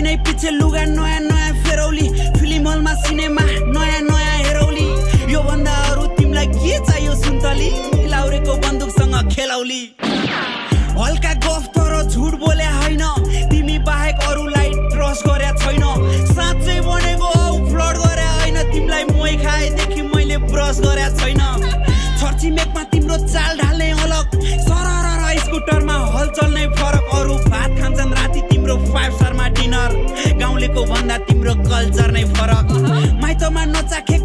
दिनै पछि लुगा नयाँ नयाँ फेरौली फिल्म हलमा सिनेमा नयाँ नयाँ हेरौली यो भन्दा अरु तिमीलाई के चाहियो सुन्तली लाउरेको बन्दुकसँग खेलौली हल्का गफ तर झुट बोले हैन तिमी बाहेक अरुलाई ट्रस्ट गरे छैन साँच्चै भनेको औ फ्लड गरे हैन तिमीलाई मोही खाएदेखि मैले ब्रस गरे छैन छर्चिमेकमा तिम्रो चाल ढाल्ने अलग सरर स्कुटरमा हलचल नै फरक अरु भात खान्छन् राति तिम्रो 5 स्टारमा डिनर गाउँलेको भन्दा तिम्रो कल्चर नै फरक माइतमा नचाखेको